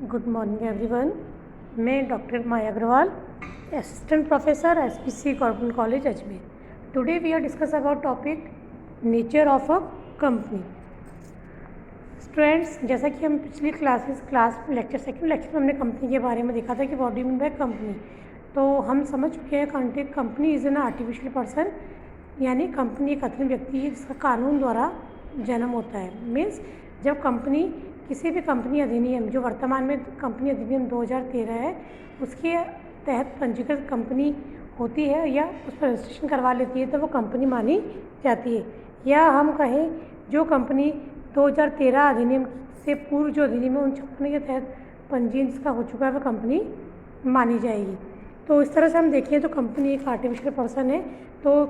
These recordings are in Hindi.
Good morning everyone. मैं doctor Maya Agrawal, assistant professor SPC government college Ajmer. Today we are discuss about topic nature of a company. Students, जैसा कि हम पिछली क्लास सेकंड लेक्चर में हमने कंपनी के बारे में देखा था कि what do you mean by company. तो हम समझ चुके हैं company is an artificial person, यानी कंपनी एक कृत्रिम व्यक्ति है जिसका कानून द्वारा जन्म होता है। मीन्स जब कंपनी किसी भी कंपनी अधिनियम, जो वर्तमान में कंपनी अधिनियम 2013 है, उसके तहत पंजीकृत कंपनी होती है या उस पर रजिस्ट्रेशन करवा लेती है तो वो कंपनी मानी जाती है। या हम कहें जो कंपनी 2013 अधिनियम से पूर्व जो अधिनियम है उन कंपनी के तहत पंजीयन जिसका हो चुका है वह कंपनी मानी जाएगी। तो इस तरह से हम देखें तो कंपनी एक आर्टिफिशियल पर्सन है। तो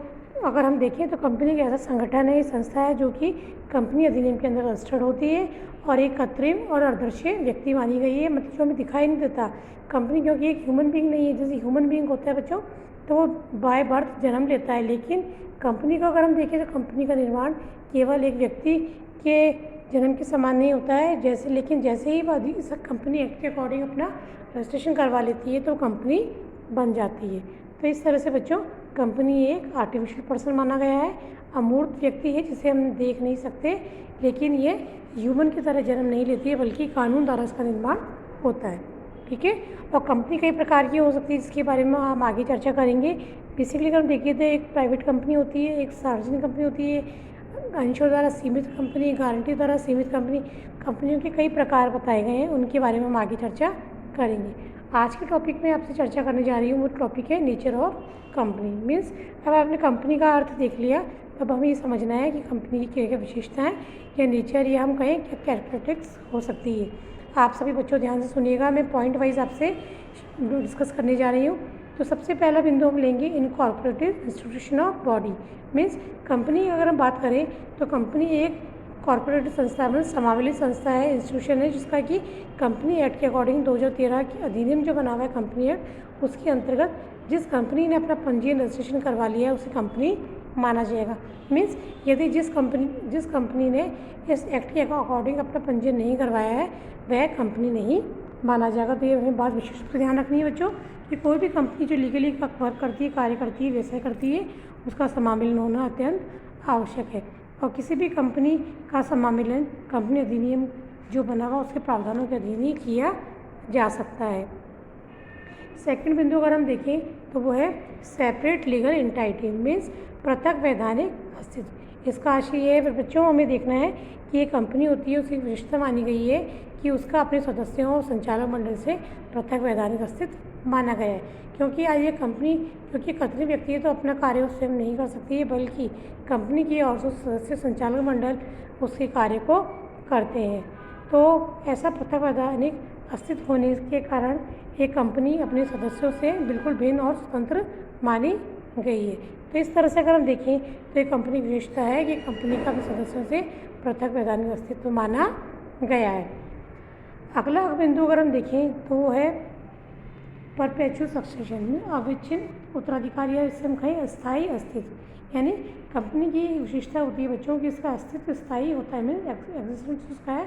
अगर हम देखें तो कंपनी एक ऐसा संगठन है, संस्था है जो कि कंपनी अधिनियम के अंदर रजिस्टर्ड होती है और एक कृत्रिम और अदृश्य व्यक्ति मानी गई है। मतलब जो हमें दिखाई नहीं देता कंपनी, क्योंकि एक ह्यूमन बीइंग नहीं है। जैसे ह्यूमन बीइंग होता है बच्चों, तो वो बाय बर्थ जन्म लेता है, लेकिन कंपनी को अगर हम देखें तो कंपनी का निर्माण केवल एक व्यक्ति के जन्म के समान नहीं होता है। जैसे ही वह इस कंपनी एक्ट के अकॉर्डिंग अपना रजिस्ट्रेशन करवा लेती है तो कंपनी बन जाती है। तो इस तरह से बच्चों कंपनी एक आर्टिफिशियल पर्सन माना गया है, अमूर्त व्यक्ति है जिसे हम देख नहीं सकते, लेकिन ये ह्यूमन की तरह जन्म नहीं लेती है बल्कि कानून द्वारा इसका निर्माण होता है। ठीक है। और कंपनी कई प्रकार की हो सकती है जिसके बारे में हम आगे चर्चा करेंगे। बेसिकली अगर हम देखिए तो एक प्राइवेट कंपनी होती है, एक सार्वजनिक कंपनी होती है, अंशों द्वारा सीमित कंपनी, गारंटी द्वारा सीमित कंपनी। कंपनियों के कई प्रकार बताए गए हैं, उनके बारे में हम आगे चर्चा करेंगे। आज के टॉपिक में आपसे चर्चा करने जा रही हूँ, वो टॉपिक है नेचर ऑफ कंपनी। मीन्स अब आपने कंपनी का अर्थ देख लिया, तब हमें ये समझना है कि कंपनी की क्या क्या विशेषताएँ या नेचर या हम कहें क्या कैरेक्टरिस्टिक्स हो सकती है। आप सभी बच्चों ध्यान से सुनिएगा, मैं पॉइंट वाइज आपसे डिस्कस करने जा रही हूँ। तो सबसे पहला बिंदु हम लेंगे incorporative institution of body. Means company अगर हम बात करें तो कंपनी एक कॉर्पोरेटिव संस्था में समावेलित संस्था है, इंस्टीट्यूशन है, जिसका कि कंपनी एक्ट के अकॉर्डिंग 2013 की अधिनियम जो बना हुआ है कंपनी एक्ट, उसके अंतर्गत जिस कंपनी ने अपना पंजीयन रजिस्ट्रेशन करवा लिया है उसे कंपनी माना जाएगा। मीन्स यदि जिस कंपनी ने इस एक्ट के अकॉर्डिंग अपना पंजीयन नहीं करवाया है वह कंपनी नहीं माना जाएगा। तो ये हमें बात विशेष रूप से ध्यान रखनी है बच्चों कि कोई भी कंपनी जो लीगली वर्क करती है, कार्य करती है, व्यवसाय करती है, उसका समामिलन होना अत्यंत आवश्यक है। और किसी भी कंपनी का समामिलन कंपनी अधिनियम जो बना हुआ उसके प्रावधानों के अधीन ही किया जा सकता है। सेकंड बिंदु अगर हम देखें तो वो है सेपरेट लीगल एंटिटी। मीन्स पृथक वैधानिक अस्तित्व। इसका आशय ये है बच्चों, हमें देखना है कि ये कंपनी होती है, उसकी विशेषता मानी गई है कि उसका अपने सदस्यों और संचालक मंडल से पृथक वैधानिक अस्तित्व माना गया है। क्योंकि आज ये कंपनी क्योंकि कृत्रिम व्यक्ति है तो अपना कार्य स्वयं नहीं कर सकती है, बल्कि कंपनी की और सदस्य संचालक मंडल उसके कार्य को करते हैं। तो ऐसा पृथक वैधानिक अस्तित्व होने के कारण एक कंपनी अपने सदस्यों से बिल्कुल भिन्न और स्वतंत्र मानी गई है। तो इस तरह से अगर हम देखें तो एक कंपनी की विशेषता है कि कंपनी का अपने सदस्यों से पृथक वैधानिक अस्तित्व माना गया है। अगला बिंदु अगर हम देखें तो वो है परपेचुअल सक्सेशन में अविच्छिन्न उत्तराधिकारी, या इससे हम कहें अस्थायी अस्तित्व। यानी कंपनी की विशेषता होती है बच्चों की इसका अस्तित्व स्थायी होता है। मीन एग्जिस्टेंस उसका है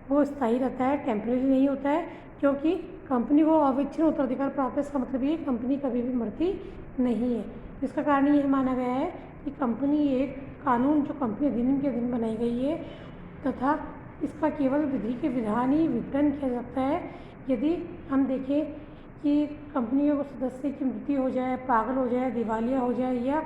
वो स्थायी रहता है, टेम्परेरी नहीं होता है, क्योंकि कंपनी को अविच्छिन्न उत्तराधिकार प्राप्त है। इसका मतलब ये कंपनी कभी भी मरती नहीं है। इसका कारण ये माना गया है कि कंपनी एक कानून जो कंपनी अधिनियम के अधीन बनाई गई है तथा इसका केवल विधि के विधान ही विघटन किया जाता है। यदि हम देखें कि कंपनियों को सदस्य की मृत्यु हो जाए, पागल हो जाए, दिवालिया हो जाए या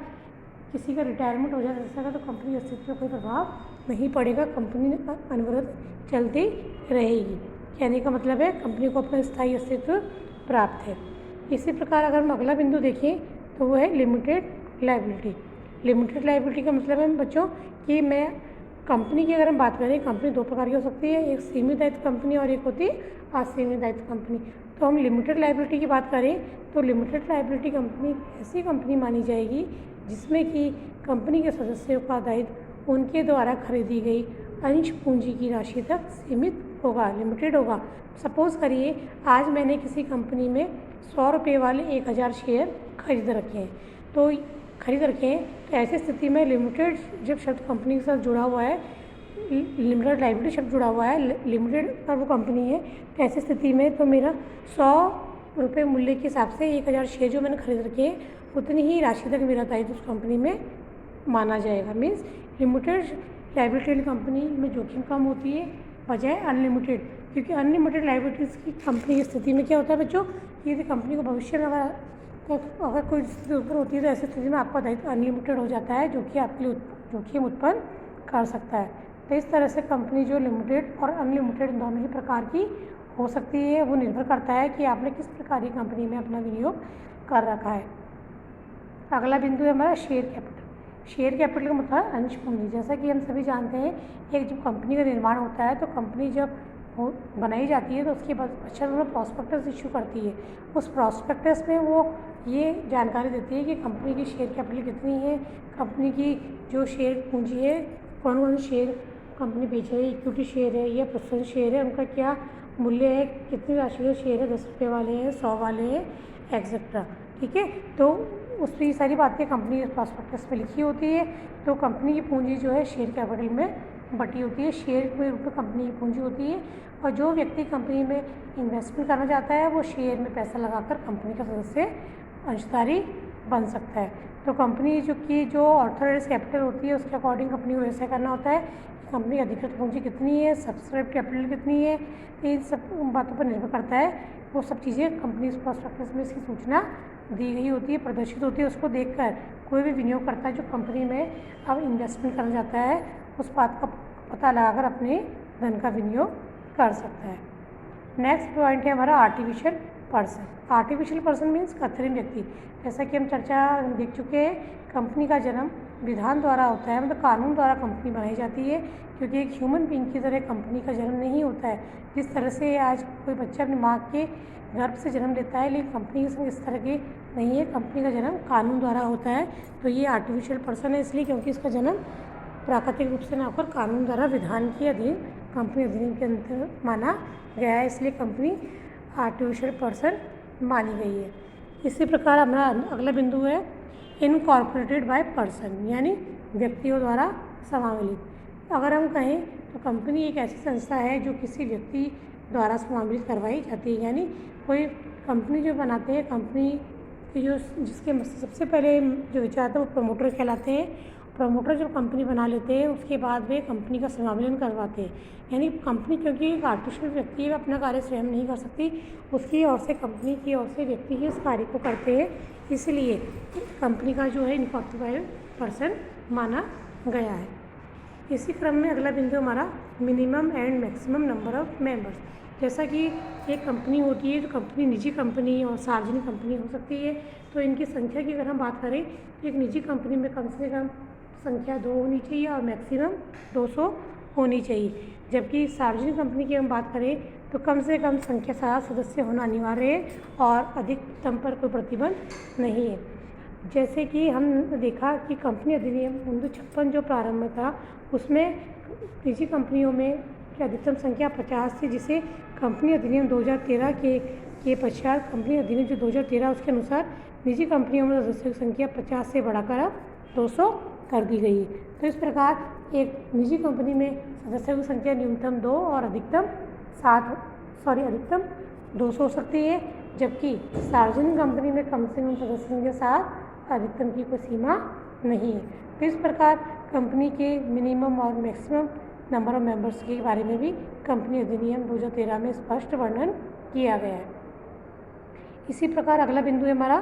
किसी का रिटायरमेंट हो जाए ऐसा तो कंपनी अस्तित्व पर कोई प्रभाव नहीं पड़ेगा, कंपनी अनवरत चलती रहेगी। कहने का मतलब है कंपनी को अपना स्थायी अस्तित्व प्राप्त है। इसी प्रकार अगर हम अगला बिंदु देखें तो वो है लिमिटेड लायबिलिटी। लिमिटेड लायबिलिटी का मतलब है बच्चों कि मैं कंपनी की अगर हम बात करें, कंपनी दो प्रकार की हो सकती है, एक सीमित दायित्व कंपनी और एक होती है असीमित दायित्व कंपनी। तो हम लिमिटेड लायबिलिटी की बात करें तो लिमिटेड लायबिलिटी कंपनी ऐसी कंपनी मानी जाएगी जिसमें कि कंपनी के सदस्यों का दायित्व उनके द्वारा खरीदी गई अंश पूंजी की राशि तक सीमित होगा, लिमिटेड होगा। सपोज़ करिए आज मैंने किसी कंपनी में 100 रुपये वाले 1000 शेयर खरीद रखे हैं, तो ऐसी स्थिति में लिमिटेड जब शब्द कंपनी के साथ जुड़ा हुआ है, लिमिटेड लाइबिलिटी शब्द जुड़ा हुआ है, लिमिटेड पर वो कंपनी है, तो ऐसी स्थिति में तो मेरा 100 रुपये मूल्य के हिसाब से 1000 शेयर जो मैंने खरीद रखे हैं उतनी ही राशि तक मेरा दायित्व उस कंपनी में माना जाएगा। मीन्स लिमिटेड लाइबिलिटी कंपनी में जोखिम कम होती है बजाय अनलिमिटेड, क्योंकि अनलिमिटेड लाइबिलिटीज़ की कंपनी की स्थिति में क्या होता है बच्चों, यदि कंपनी को भविष्य में अगर कोई स्थिति उत्पन्न होती है तो ऐसी स्थिति में आपका दायित्व अनलिमिटेड हो जाता है, जो कि आपके लिए जोखिम उत्पन्न कर सकता है। तो इस तरह से कंपनी जो लिमिटेड और अनलिमिटेड दोनों ही प्रकार की हो सकती है, वो निर्भर करता है कि आपने किस प्रकार की कंपनी में अपना विनियोग कर रखा है। अगला बिंदु है हमारा शेयर कैपिटल। शेयर कैपिटल का मतलब अंश पूंजी। जैसा कि हम सभी जानते हैं, एक जब कंपनी का निर्माण होता है तो कंपनी जब बनाई जाती है तो उसके पश्चात वो प्रॉस्पेक्टस इशू करती है। उस प्रॉस्पेक्टस में वो ये जानकारी देती है कि कंपनी की शेयर कैपिटल कितनी है, कंपनी की जो शेयर पूंजी है, कौन कौन से शेयर कंपनी बेच रही है, इक्विटी शेयर है या प्रेफरेंस शेयर है, उनका क्या मूल्य है, कितनी राशि के शेयर है, 10 रुपये वाले हैं, 100 वाले हैं, एक्सेट्रा। ठीक है, तो उसमें ये सारी बातें कंपनी के प्रॉस्पेक्टस में लिखी होती है। तो कंपनी की पूंजी जो है शेयर कैपिटल में बटी होती है, शेयर के रूप में कंपनी की पूंजी होती है। और जो व्यक्ति कंपनी में इन्वेस्टमेंट करना चाहता है वो शेयर में पैसा लगाकर कंपनी का सदस्य अंशधारी बन सकता है। तो कंपनी जो ऑथराइज्ड कैपिटल होती है उसके अकॉर्डिंग कंपनी को ऐसा करना होता है कि कंपनी की अधिकृत पूंजी कितनी है, सब्सक्राइब कैपिटल कितनी है, इन सब बातों पर निर्भर करता है। वो सब चीज़ें कंपनी प्रॉस्पेक्टस में इसकी सूचना दी गई होती है, प्रदर्शित होती है। उसको देखकर कोई भी विनियोगकर्ता जो कंपनी में अब इन्वेस्टमेंट करना चाहता है उस बात का पता लगाकर अपने धन का विनियोग कर सकता है। नेक्स्ट पॉइंट है हमारा artificial person. Artificial person means कृत्रिम व्यक्ति। जैसा कि हम चर्चा देख चुके हैं, कंपनी का जन्म विधान द्वारा होता है, मतलब कानून द्वारा कंपनी बनाई जाती है, क्योंकि एक ह्यूमन बीइंग की तरह कंपनी का जन्म नहीं होता है। जिस तरह से आज कोई बच्चा अपनी माँ के गर्भ से जन्म लेता है, लेकिन कंपनी के संग इस तरह की नहीं है, कंपनी का जन्म कानून द्वारा होता है। तो ये आर्टिफिशियल पर्सन है इसलिए क्योंकि इसका जन्म प्राकृतिक रूप से ना होकर कानून द्वारा विधान के अधीन, कंपनी अधिनियम के अंदर माना गया है, इसलिए कंपनी आर्टिफिशियल पर्सन मानी गई है। इसी प्रकार हमारा अगला बिंदु है इनकॉर्पोरेटेड बाय पर्सन, यानी व्यक्तियों द्वारा समावेशित। अगर हम कहें तो कंपनी एक ऐसी संस्था है जो किसी व्यक्ति द्वारा समावेशित करवाई जाती है, यानी कोई कंपनी जो बनाते हैं, कंपनी की जो जिसके सबसे पहले जो विचार था वो प्रमोटर कहलाते हैं। प्रमोटर जब कंपनी बना लेते हैं उसके बाद वे कंपनी का समावेशन करवाते हैं, यानी कंपनी क्योंकि एक आर्टिफिशियल व्यक्ति है, अपना कार्य स्वयं नहीं कर सकती, उसकी ओर से कंपनी की ओर से व्यक्ति ही उस कार्य को करते हैं, इसलिए कंपनी का जो है इनकॉर्पोरेटेड पर्सन माना गया है। इसी क्रम में अगला बिंदु हमारा minimum and maximum number of members. जैसा कि एक कंपनी होती है तो कंपनी निजी कंपनी और सार्वजनिक कंपनी हो सकती है, तो इनकी संख्या की अगर हम बात करें तो एक निजी कंपनी में कम से कम संख्या 2 होनी चाहिए और मैक्सिमम 200 होनी चाहिए, जबकि सार्वजनिक कंपनी की हम बात करें तो कम से कम संख्या 7 सदस्य होना अनिवार्य है और अधिकतम पर कोई प्रतिबंध नहीं है। जैसे कि हम देखा कि कंपनी अधिनियम 1956 जो प्रारंभ में था उसमें निजी कंपनियों में की अधिकतम संख्या 50 थी, जिसे कंपनी अधिनियम 2013 के पश्चात कंपनी अधिनियम जो 2013 उसके अनुसार निजी कंपनियों में सदस्यों की संख्या 50 से बढ़ाकर अब 200 कर दी गई है। तो इस प्रकार एक निजी कंपनी में सदस्यों की संख्या न्यूनतम 2 और अधिकतम 200 हो सकती है, जबकि सार्वजनिक कंपनी में कम से कम सदस्यों के साथ अधिकतम की कोई सीमा नहीं है। तो इस प्रकार कंपनी के मिनिमम और मैक्सिमम नंबर ऑफ मेंबर्स के बारे में भी कंपनी अधिनियम 2013 में स्पष्ट वर्णन किया गया है। इसी प्रकार अगला बिंदु है हमारा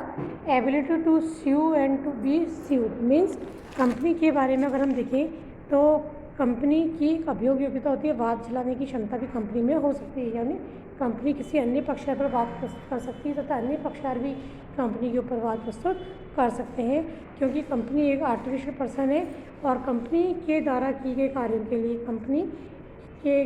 ability to sue and to be sued. Means company के बारे में अगर हम देखें तो कंपनी की अभियोग योग्यता होती है, वाद चलाने की क्षमता भी कंपनी में हो सकती है, यानी कंपनी किसी अन्य पक्षकार पर वाद प्रस्तुत कर सकती है तथा अन्य पक्षकार भी कंपनी के ऊपर वाद प्रस्तुत कर सकते हैं, क्योंकि कंपनी एक आर्टिफिशियल पर्सन है और कंपनी के द्वारा किए गए कार्यों के लिए कंपनी के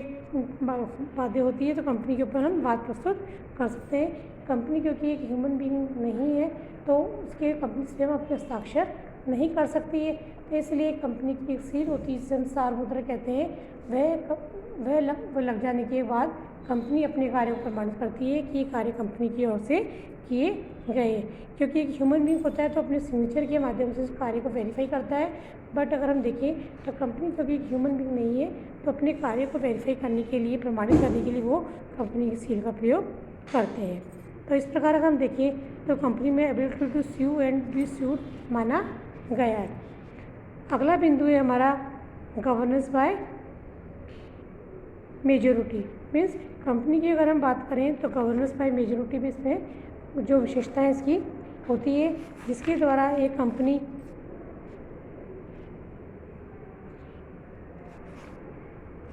बातें होती है, तो कंपनी के ऊपर हम वाद प्रस्तुत कर सकते हैं। कंपनी क्योंकि एक ह्यूमन बीइंग नहीं है तो उसके कंपनी स्वयं अपने हस्ताक्षर नहीं कर सकती है, तो इसलिए कंपनी की एक सील होती है जिसे हम सार्वभौमिक कहते हैं, वह लग जाने के बाद कंपनी अपने कार्यों पर प्रमाणित करती है कि ये कार्य कंपनी की ओर से किए गए हैं। क्योंकि एक ह्यूमन बीइंग होता है तो अपने सिग्नेचर के माध्यम से उस कार्य को वेरीफाई करता है, बट अगर हम देखें तो कंपनी कभी ह्यूमन बीइंग नहीं है तो अपने कार्य को वेरीफाई करने के लिए, प्रमाणित करने के लिए वो कंपनी की सील का प्रयोग करते हैं। तो इस प्रकार अगर हम देखें तो कंपनी में ability to sue and be sued माना गया है। अगला बिंदु है हमारा governance by majority. Means company की अगर हम बात करें तो गवर्नेंस बाय मेजोरिटी भी इसमें जो विशेषताएं इसकी होती है, जिसके द्वारा एक कंपनी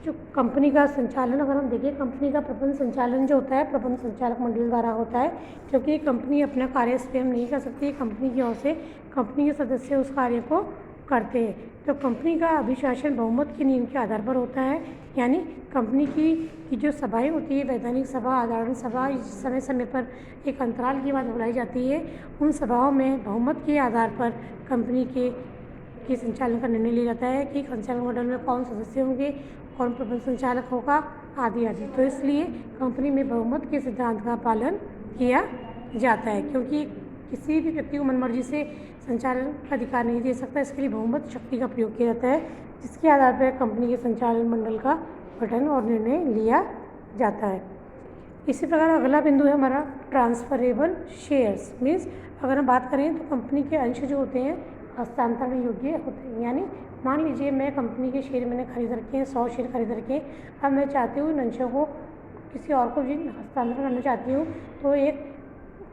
जो कंपनी का संचालन, अगर हम देखें कंपनी का प्रबंध संचालन जो होता है प्रबंध संचालक मंडल द्वारा होता है, क्योंकि कंपनी अपना कार्य स्वयं नहीं कर सकती, कंपनी की ओर से कंपनी के सदस्य उस कार्य को करते हैं। तो कंपनी का अभिशासन बहुमत के नियम के आधार पर होता है, यानी कंपनी की जो सभाएं होती है, वैधानिक सभा, साधारण सभा, समय समय पर एक अंतराल के बाद बुलाई जाती है, उन सभाओं में बहुमत के आधार पर कंपनी के संचालन का निर्णय लिया जाता है कि संचालक मंडल में कौन सदस्य होंगे, कौन प्रबंध संचालक होगा, आदि आदि। तो इसलिए कंपनी में बहुमत के सिद्धांत का पालन किया जाता है, क्योंकि किसी भी व्यक्ति को मनमर्जी से संचालन का अधिकार नहीं दे सकता, इसके लिए बहुमत शक्ति का प्रयोग किया जाता है, जिसके आधार पर कंपनी के संचालन मंडल का गठन और निर्णय लिया जाता है। इसी प्रकार अगला बिंदु है हमारा ट्रांसफरेबल शेयर्स। मीन्स अगर हम बात करें तो कंपनी के अंश जो होते हैं हस्तांतरण योग्य होते हैं, यानी मान लीजिए मैं कंपनी के शेयर मैंने खरीद रखे हैं, 100 शेयर खरीद रखे हैं, अब मैं चाहती हूँ इन अंशों को किसी और को भी हस्तांतरण करना चाहती हूँ, तो एक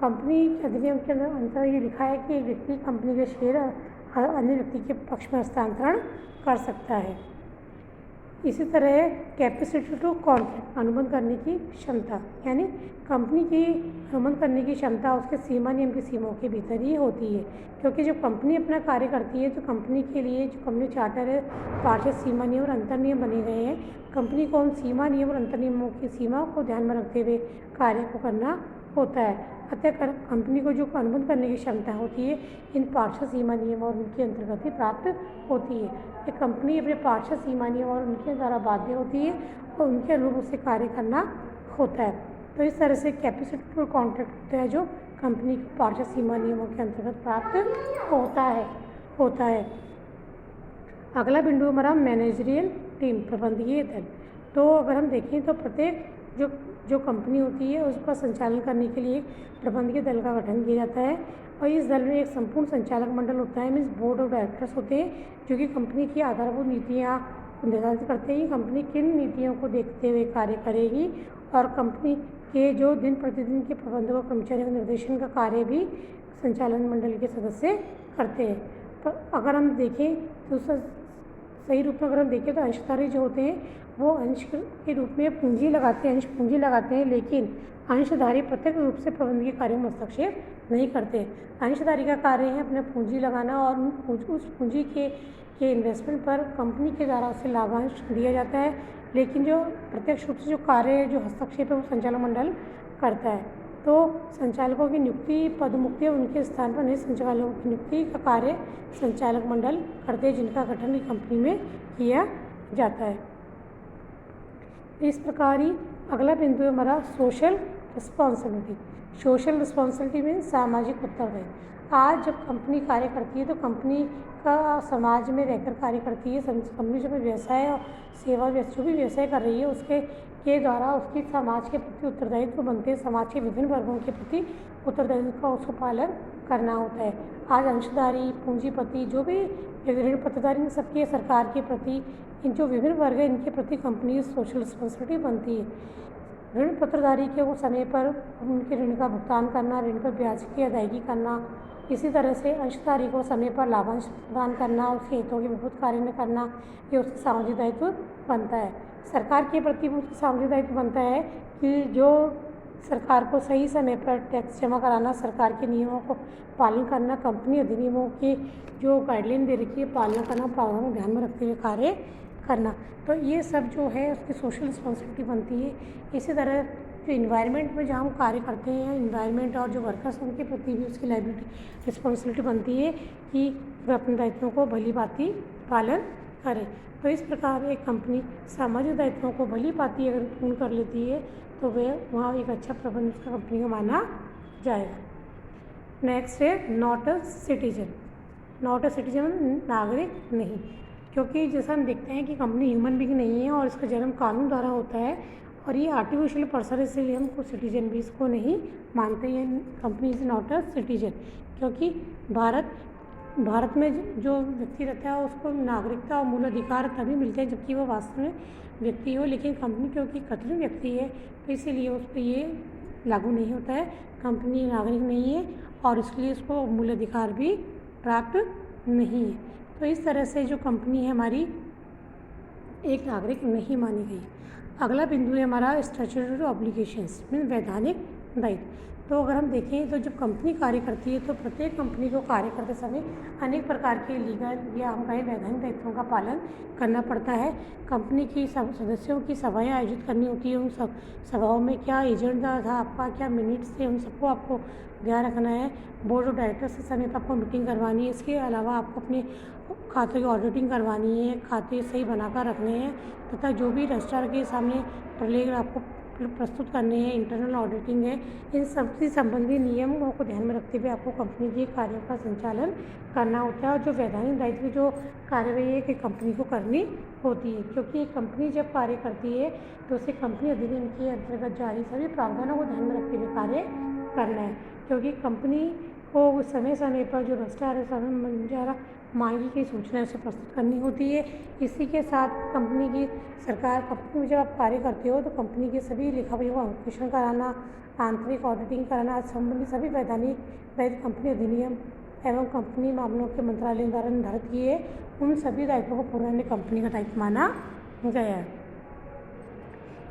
कंपनी अधिनियम के अंदर ये लिखा है कि एक व्यक्ति कंपनी के शेयर अन्य व्यक्ति के पक्ष में हस्तांतरण कर सकता है। इसी तरह कैपेसिटी टू कॉन्ट्रैक्ट, अनुबंध करने की क्षमता, यानी कंपनी की अनुबंध करने की क्षमता उसके सीमा नियम की सीमाओं के भीतर ही होती है, क्योंकि जब कंपनी अपना कार्य करती है तो कंपनी के लिए जो कंपनी चार्टर है, पार्षद सीमा नियम और अंतर नियम बने गए हैं। कंपनी को उन सीमा नियम और अंतर नियमों की सीमा को ध्यान में रखते हुए कार्य को करना होता है। अतः कंपनी को जो अनुबंध करने की क्षमता होती है इन पार्षद सीमा नियम और उनके अंतर्गत ही प्राप्त होती है। एक कंपनी अपने पार्षद सीमा नियम और उनके द्वारा बाध्य होती है और उनके अनुरूप उसे कार्य करना होता है। तो इस तरह से कैपेसिटी टू कॉन्ट्रैक्ट होता है जो कंपनी को पार्षद सीमा नियमों के अंतर्गत प्राप्त होता है। अगला बिंदु हमारा मैनेजरियल टीम, प्रबंधकीय दल। तो अगर हम देखें तो प्रत्येक जो कंपनी होती है उसका संचालन करने के लिए प्रबंधकीय दल का गठन किया जाता है, और इस दल में एक संपूर्ण संचालक मंडल होता है, मीन्स बोर्ड ऑफ डायरेक्टर्स होते हैं, जो कि कंपनी की आधारभूत नीतियाँ निर्धारित करते हैं कि कंपनी किन नीतियों को देखते हुए कार्य करेगी, और कंपनी के जो दिन प्रतिदिन के प्रबंधक और कर्मचारियों के निर्देशन का कार्य भी संचालन मंडल के सदस्य करते हैं। तो अगर हम देखें तो सही रूप में अगर हम देखें तो अंशधारी जो होते हैं वो अंश के रूप में पूंजी लगाते हैं, अंश पूंजी लगाते हैं, लेकिन अंशधारी प्रत्यक्ष रूप से प्रबंधकीय कार्यों में हस्तक्षेप नहीं करते। अंशधारी का कार्य है अपना पूंजी लगाना, और उस पूंजी के इन्वेस्टमेंट पर कंपनी के द्वारा उसे लाभांश दिया जाता है, लेकिन जो प्रत्यक्ष रूप से जो कार्य जो हस्तक्षेप है वो संचालक मंडल करता है। तो संचालकों की नियुक्ति, पदमुक्ति और उनके स्थान पर नए संचालकों की नियुक्ति का कार्य संचालक मंडल करते हैं, जिनका गठन कंपनी में किया जाता है। इस प्रकार ही अगला बिंदु है हमारा सोशल रिस्पॉन्सिबिलिटी। सोशल रिस्पॉन्सिबिलिटी में सामाजिक उत्तरदायित्व। आज जब कंपनी कार्य करती है तो कंपनी का समाज में रहकर कार्य करती है। कंपनी जो व्यवसाय और सेवा जो भी व्यवसाय कर रही है उसके द्वारा उसकी समाज के प्रति उत्तरदायित्व बनते हैं। समाज के विभिन्न वर्गों के प्रति उत्तरदायित्व का उसको पालन करना होता है। आज अंशधारी, पूंजीपति, जो भी ऋण पत्रधारी, सबके सरकार के प्रति इन जो विभिन्न वर्ग हैं इनके प्रति कंपनी सोशल रिस्पॉन्सिबिलिटी बनती है। ऋण पत्रधारी के वो समय पर उनके ऋण का भुगतान करना, ऋण पर ब्याज की अदायगी करना, इसी तरह से अंशधारी को समय पर लाभांश प्रदान करना, उसके हितों के विरुद्ध कार्य करना, ये उसका सामाजिक दायित्व बनता है। सरकार के प्रति उसका सामाजिक दायित्व बनता है कि जो सरकार को सही समय पर टैक्स जमा कराना, सरकार के नियमों को पालन करना, कंपनी अधिनियमों की जो गाइडलाइन दे रखी है पालना करना, प्रावधानों को ध्यान में रखते हुए कार्य करना। तो ये सब जो है उसकी सोशल रिस्पॉन्सिबिलिटी बनती है। इसी तरह जो इन्वायरमेंट में जहाँ हम कार्य करते हैं, इन्वायरमेंट और जो वर्कर्स उनके प्रति भी उसकी लायबिलिटी रिस्पॉन्सिबिलिटी बनती है कि वह अपने दायित्वों को भली भांति पालन करें। तो इस प्रकार एक कंपनी सामाजिक दायित्वों को भली भांति अगर पूर्ण कर लेती है तो वह वहाँ एक अच्छा प्रबंध उसका कंपनी का माना जाएगा। नेक्स्ट है not a citizen. Not a citizen नागरिक नहीं। क्योंकि जैसा हम देखते हैं कि कंपनी ह्यूमन बीइंग नहीं है और इसका जन्म कानून द्वारा होता है और ये आर्टिफिशियल पर्सन, इसलिए हम को सिटीजन भी इसको नहीं मानते हैं। Company is not a citizen, क्योंकि भारत में जो व्यक्ति रहता है उसको नागरिकता और मूल अधिकार तभी मिलते हैं जबकि वो वास्तव में व्यक्ति हो, लेकिन कंपनी क्योंकि कृत्रिम व्यक्ति है तो इसीलिए उस पर ये लागू नहीं होता है। कंपनी नागरिक नहीं है और इसलिए उसको मूल अधिकार भी प्राप्त नहीं है। तो इस तरह से जो कंपनी है हमारी एक नागरिक नहीं मानी गई। अगला बिंदु है हमारा स्टैट्यूटरी ऑब्लिगेशंस मीन वैधानिक दायित्व। तो अगर हम देखें तो जब कंपनी कार्य करती है तो प्रत्येक कंपनी को कार्य करते समय अनेक प्रकार के लीगल या हम कहें वैधानिक दायित्वों का पालन करना पड़ता है। कंपनी की सदस्यों की सभाएं आयोजित करनी होती है। उन सब सभाओं में क्या एजेंडा था आपका, क्या मिनट्स थे, उन सबको आपको ध्यान रखना है। बोर्ड ऑफ डायरेक्टर्स के समय पर आपको मीटिंग करवानी है। इसके अलावा आपको अपने खाते की ऑडिटिंग करवानी है, खाते सही बनाकर रखने हैं तथा जो भी रजिस्ट्रार के सामने प्रलेख आपको प्रस्तुत करने हैं, इंटरनल ऑडिटिंग है। इन सबसे संबंधित नियमों को ध्यान में रखते हुए आपको कंपनी के कार्यों का संचालन करना होता है। और जो वैधानिक दायित्व जो कार्यवाही है कि कंपनी को करनी होती है, क्योंकि एक कंपनी जब कार्य करती है तो उसे कंपनी अधिनियम के अंतर्गत जारी सभी प्रावधानों को ध्यान में रखते हुए कार्य करना है। क्योंकि कंपनी को समय समय पर जो रजिस्ट्रार है समय द्वारा मांगी गई सूचना उसे प्रस्तुत करनी होती है। इसी के साथ कंपनी की कंपनी में जब आप कार्य करते हो तो कंपनी के सभी लेखापढ़ों का अंकुशन कराना, आंतरिक ऑडिटिंग कराना संबंधी सभी वैधानिक दायित्व कंपनी अधिनियम एवं कंपनी मामलों के मंत्रालय द्वारा निर्धारित किए उन सभी दायित्वों को पूरा करने कंपनी का दायित्व माना गया है।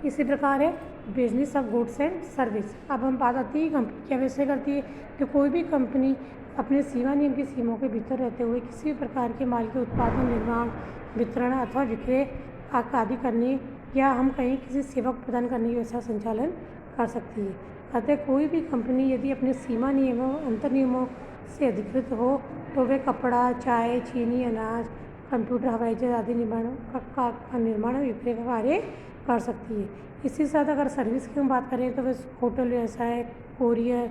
इसी प्रकार है business of goods and service. अब हम बात आती है कंपनी क्या वैसे करती है कि कोई भी कंपनी अपने सीमा नियम की सीमाओं के भीतर रहते हुए किसी भी प्रकार के माल के उत्पादन, निर्माण, वितरण अथवा विक्रय आदि करने या हम कहीं किसी सेवा को प्रदान करने की व्यवस्था संचालन कर सकती है। अतः कोई भी कंपनी यदि अपने सीमा नियमों अंतर नियमों से अधिकृत हो तो वे कपड़ा, चाय, चीनी, अनाज, कंप्यूटर, हवाई जहाज आदि निर्माण और विक्रय का कार्य कर सकती है। इसी साथ अगर सर्विस की हम बात करें तो वे होटल व्यवसाय, कोरियर,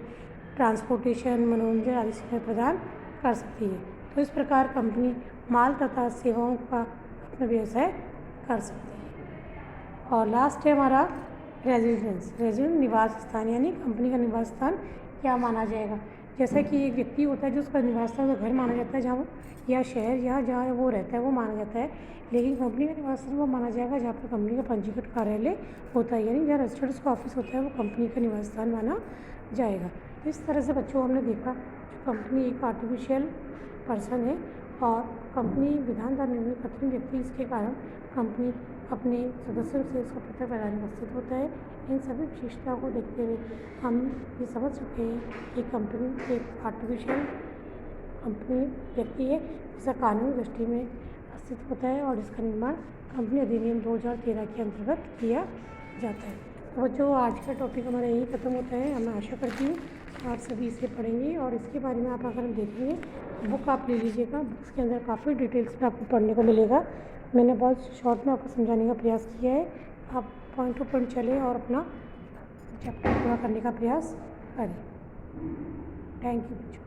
ट्रांसपोर्टेशन, मनोरंजन आदि सेवाएं प्रदान कर सकती है। तो इस प्रकार कंपनी माल तथा सेवाओं का अपना व्यवसाय कर सकती है। और लास्ट है हमारा रेजिडेंस निवास स्थान, यानी कंपनी का निवास स्थान क्या माना जाएगा। जैसा कि एक व्यक्ति होता है जो उसका निवास स्थान घर माना जाता है जहाँ या शहर जहाँ वो रहता है वो माना जाता है, लेकिन कंपनी का निवास स्थान वो माना जाएगा जहाँ पर कंपनी का पंजीकृत कार्यालय होता है, यानी जहाँ रजिस्टर्ड उसका ऑफिस होता है वो कंपनी का निवास स्थान माना जाएगा। तो इस तरह से बच्चों हमने देखा कंपनी एक आर्टिफिशियल पर्सन है और कंपनी विधान द्वारा निर्मित कृत्रिम व्यक्ति, इसके कारण कंपनी अपने सदस्यों से इसका पृथक वैधानिक अस्तित्व होता है। इन सभी विशेषताओं को देखते हुए हम ये समझ चुके हैं कि कंपनी एक आर्टिफिशियल कंपनी व्यक्ति है जिसका कानूनी दृष्टि में अस्तित्व होता है और इसका निर्माण कंपनी अधिनियम 2013 के अंतर्गत किया जाता है। तो बच्चों आज का टॉपिक हमारा यही खत्म होता है। मैं आशा करती हूँ आप सभी इसे पढ़ेंगे और इसके बारे में आप अगर हम देखेंगे बुक आप ले लीजिएगा, बुक्स के अंदर काफ़ी डिटेल्स में आपको पढ़ने को मिलेगा। मैंने बहुत शॉर्ट में आपको समझाने का प्रयास किया है। आप पॉइंट टू पॉइंट चलें और अपना चैप्टर पूरा करने का प्रयास करें। थैंक यू बच्चों।